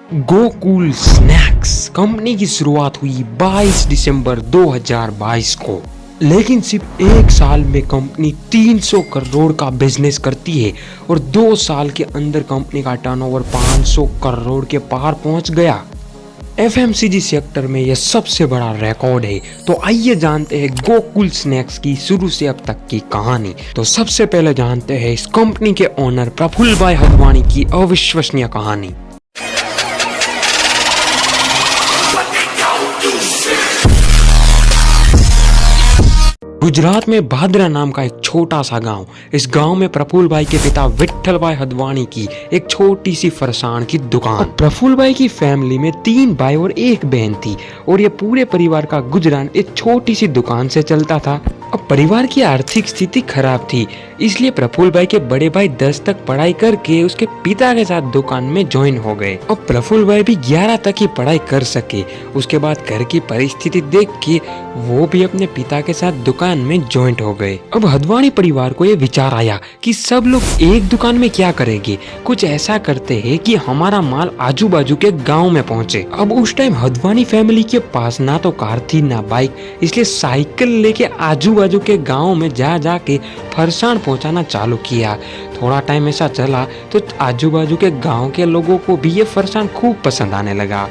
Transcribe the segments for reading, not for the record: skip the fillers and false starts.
Gokul snacks company की शुरुआत हुई 22 दिसंबर 2022 को, लेकिन सिर्फ एक साल में कंपनी 300 करोड़ का बिजनेस करती है और 2 साल के अंदर कंपनी का टर्नओवर 500 करोड़ के पार पहुंच गया। एफएमसीजी सेक्टर में यह सबसे बड़ा रिकॉर्ड है। तो आइए जानते हैं गोकुल स्नैक्स की शुरू से अब तक की कहानी। तो सबसे पहले जानते हैं इस कंपनी के ओनर प्रफुल्ल भाई हदवानी की अविश्वसनीय कहानी। गुजरात में भादरा नाम का एक छोटा सा गांव। इस गांव में प्रफुल्ल भाई के पिता विट्ठल भाई हदवानी की एक छोटी सी फरसाण की दुकान। प्रफुल्ल भाई की फैमिली में 3 भाई और 1 बहन थी और ये पूरे परिवार का गुजरान एक छोटी सी दुकान से चलता था। अब परिवार की आर्थिक स्थिति खराब थी, इसलिए प्रफुल्ल भाई के बड़े भाई 10 तक पढ़ाई करके उसके पिता के साथ दुकान में ज्वाइन हो गए। अब प्रफुल्ल भाई भी 11 तक ही पढ़ाई कर सके। उसके बाद घर की परिस्थिति देख के वो भी अपने पिता के साथ दुकान में ज्वाइंट हो गए। अब हदवानी परिवार को ये विचार आया कि सब लोग एक दुकान में क्या करेंगे, कुछ ऐसा करते हैं कि हमारा माल आजू बाजू के गाँव में पहुँचे। अब उस टाइम हदवानी फैमिली के पास ना तो कार थी ना बाइक, इसलिए साइकिल लेके आजू बाजू के गाँव में जा जाके फरसाण पहुंचाना चालू किया। थोड़ा टाइम ऐसा चला तो आजू बाजू के गांव के लोगों को भी ये फरसाण खूब पसंद आने लगा।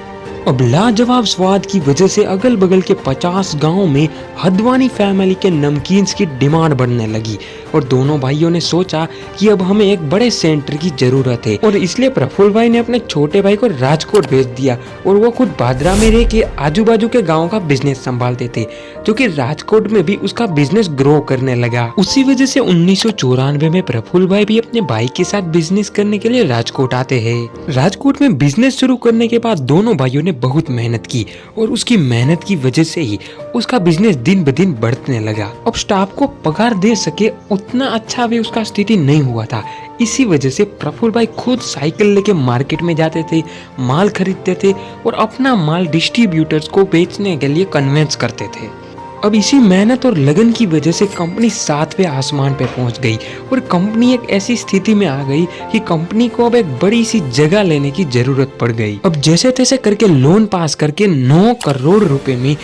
अब लाजवाब स्वाद की वजह से अगल बगल के 50 गांवों में हदवानी फैमिली के नमकीन्स की डिमांड बढ़ने लगी और दोनों भाइयों ने सोचा कि अब हमें एक बड़े सेंटर की जरूरत है और इसलिए प्रफुल्ल भाई ने अपने छोटे भाई को राजकोट भेज दिया और वो खुद भादरा में रह के आजू बाजू के गाँव का बिजनेस संभालते थे, जो कि राजकोट में भी उसका बिजनेस ग्रो करने लगा। उसी वजह से 1994 में प्रफुल्ल भाई भी अपने भाई के साथ बिजनेस करने के लिए राजकोट आते हैं। राजकोट में बिजनेस शुरू करने के बाद दोनों भाइयों ने बहुत मेहनत की और उसकी मेहनत की वजह से ही उसका बिजनेस दिन ब दिन बढ़ने लगा। अब स्टाफ को पगार दे सके उतना अच्छा भी उसका स्थिति नहीं हुआ था। इसी वजह से प्रफुल्ल भाई खुद साइकिल लेके मार्केट में जाते थे, माल खरीदते थे और अपना माल डिस्ट्रीब्यूटर्स को बेचने के लिए कन्वेंस करते थे। अब इसी मेहनत और लगन की वजह से कंपनी 7वें आसमान पे पहुंच गई और कंपनी एक ऐसी स्थिति में आ गई कि कंपनी को अब एक बड़ी सी जगह लेने की जरूरत पड़ गई। अब जैसे तैसे करके लोन पास करके 9 करोड़ रुपए में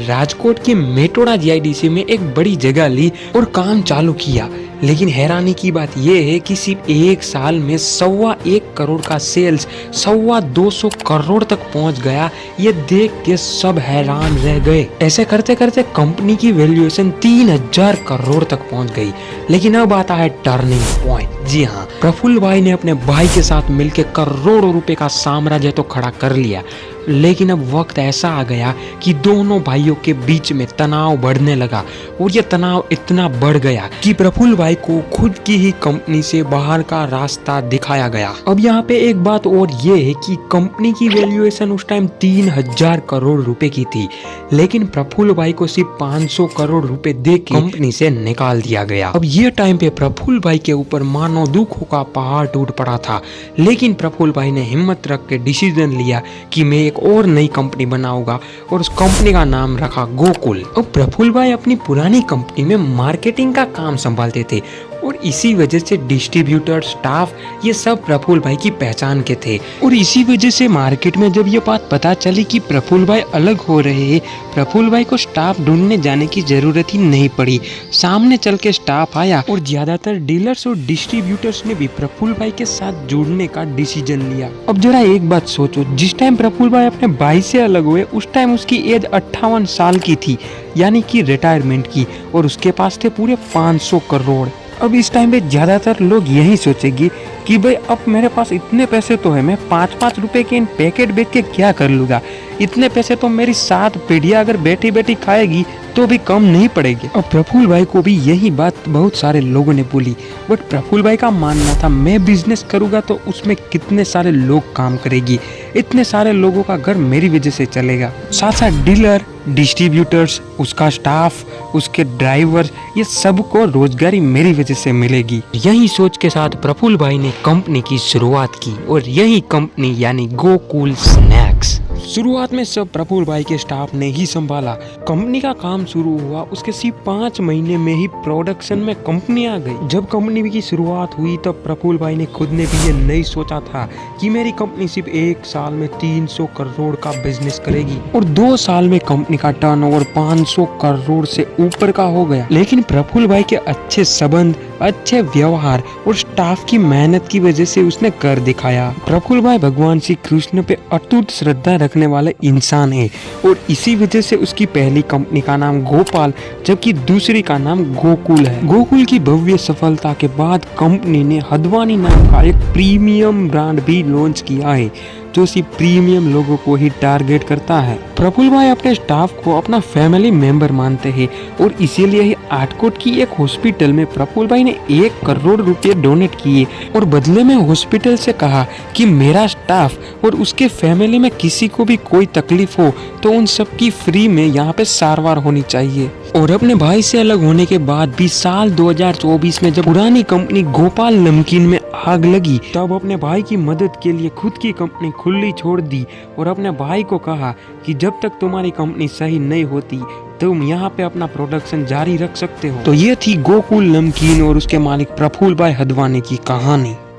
राजकोट के मेटोड़ा जीआईडीसी में एक बड़ी जगह ली और काम चालू किया। लेकिन हैरानी की बात यह है कि सिर्फ 1 साल में 1.25 करोड़ का सेल्स 250 करोड़ तक पहुंच गया। ये देख के सब हैरान रह गए। ऐसे करते करते कंपनी की वैल्यूएशन 3000 करोड़ तक पहुंच गई। लेकिन अब आता है टर्निंग पॉइंट। जी हाँ, प्रफुल्ल भाई ने अपने भाई के साथ मिलकर करोड़ों रुपए का साम्राज्य तो खड़ा कर लिया, लेकिन अब वक्त ऐसा आ गया कि दोनों भाइयों के बीच में तनाव बढ़ने लगा और ये तनाव इतना बढ़ गया कि प्रफुल्ल भाई को खुद की ही कंपनी से बाहर का रास्ता दिखाया गया। अब यहाँ पे एक बात और ये है कि कंपनी की वैल्यूएशन उस टाइम 3000 करोड़ रुपए की थी, लेकिन प्रफुल्ल भाई को सिर्फ 500 करोड़ रुपए दे के कंपनी से निकाल दिया गया। अब ये टाइम पे प्रफुल्ल भाई के ऊपर मानो दुखों का पहाड़ टूट पड़ा था, लेकिन प्रफुल्ल भाई ने हिम्मत रख के डिसीजन लिया कि मैं एक और नई कंपनी बनाऊंगा और उस कंपनी का नाम रखा गोकुल। अब प्रफुल्ल भाई अपनी पुरानी कंपनी में मार्केटिंग का काम संभालते थे और इसी वजह से डिस्ट्रीब्यूटर, स्टाफ, ये सब प्रफुल्ल भाई की पहचान के थे। और इसी वजह से मार्केट में जब ये बात पता चली कि प्रफुल्ल भाई अलग हो रहे हैं, प्रफुल्ल भाई को स्टाफ ढूंढने जाने की जरूरत ही नहीं पड़ी। सामने चल के स्टाफ आया और ज्यादातर डीलर्स और डिस्ट्रीब्यूटर्स ने भी प्रफुल्ल भाई के साथ जुड़ने का डिसीजन लिया। अब जरा एक बात सोचो, जिस टाइम प्रफुल्ल भाई अपने भाई से अलग हुए उस टाइम उसकी एज 58 साल की थी, यानी कि रिटायरमेंट की, और उसके पास थे पूरे 500 करोड़। अब इस टाइम पे ज्यादातर लोग यही सोचेंगे कि भाई अब मेरे पास इतने पैसे तो है, मैं 5-5 रुपए के इन पैकेट बेच के क्या कर लूंगा, इतने पैसे तो मेरी 7 पीढ़ियां अगर बैठी बैठी खाएगी तो भी कम नहीं पड़ेगी। अब प्रफुल्ल भाई को भी यही बात बहुत सारे लोगों ने बोली, बट प्रफुल्ल भाई का मानना था मैं बिजनेस करूंगा तो उसमें कितने सारे लोग काम करेगी, इतने सारे लोगों का घर मेरी वजह से चलेगा, साथ साथ डीलर, डिस्ट्रीब्यूटर्स, उसका स्टाफ, उसके ड्राइवर, ये सबको रोजगारी मेरी वजह से मिलेगी। यही सोच के साथ प्रफुल्ल भाई ने कंपनी की शुरुआत की और यही कंपनी यानी गोकुल स्नैक्स शुरुआत में सब प्रफुल्ल भाई के स्टाफ ने ही संभाला। कंपनी का काम शुरू हुआ, उसके सिर्फ 5 महीने में ही प्रोडक्शन में कंपनी आ गई। जब कंपनी की शुरुआत हुई तब प्रफुल्ल भाई ने खुद ने भी ये नहीं सोचा था कि मेरी कंपनी सिर्फ 1 साल में 300 करोड़ का बिजनेस करेगी और 2 साल में कंपनी का टर्नओवर 500 करोड़ से ऊपर का हो गया। लेकिन प्रफुल्ल भाई के अच्छे संबंध, अच्छे व्यवहार और स्टाफ की मेहनत की वजह से उसने कर दिखाया। प्रफुल्ल भाई भगवान श्री कृष्ण पे अटूट श्रद्धा रखने वाले इंसान है और इसी वजह से उसकी पहली कंपनी का नाम गोपाल जबकि दूसरी का नाम गोकुल है। गोकुल की भव्य सफलता के बाद कंपनी ने हदवानी नाम का एक प्रीमियम ब्रांड भी लॉन्च किया है जो सिर्फ प्रीमियम लोगों को ही टारगेट करता है। प्रफुल्ल भाई अपने स्टाफ को अपना फैमिली मेंबर मानते हैं और इसीलिए ही आटकोट की एक हॉस्पिटल में प्रफुल्ल भाई ने 1 करोड़ रुपए डोनेट किए और बदले में हॉस्पिटल से कहा कि मेरा स्टाफ और उसके फैमिली में किसी को भी कोई तकलीफ हो तो उन सब की फ्री में यहाँ पे सारवार होनी चाहिए। और अपने भाई से अलग होने के बाद भी साल 2024 में जब पुरानी कंपनी गोपाल नमकीन में आग लगी तब अपने भाई की मदद के लिए खुद की कंपनी खुली छोड़ दी और अपने भाई को कहा कि जब तक तुम्हारी कंपनी सही नहीं होती तुम यहाँ पे अपना प्रोडक्शन जारी रख सकते हो। तो ये थी गोकुल नमकीन और उसके मालिक प्रफुल्ल भाई हदवानी की कहानी।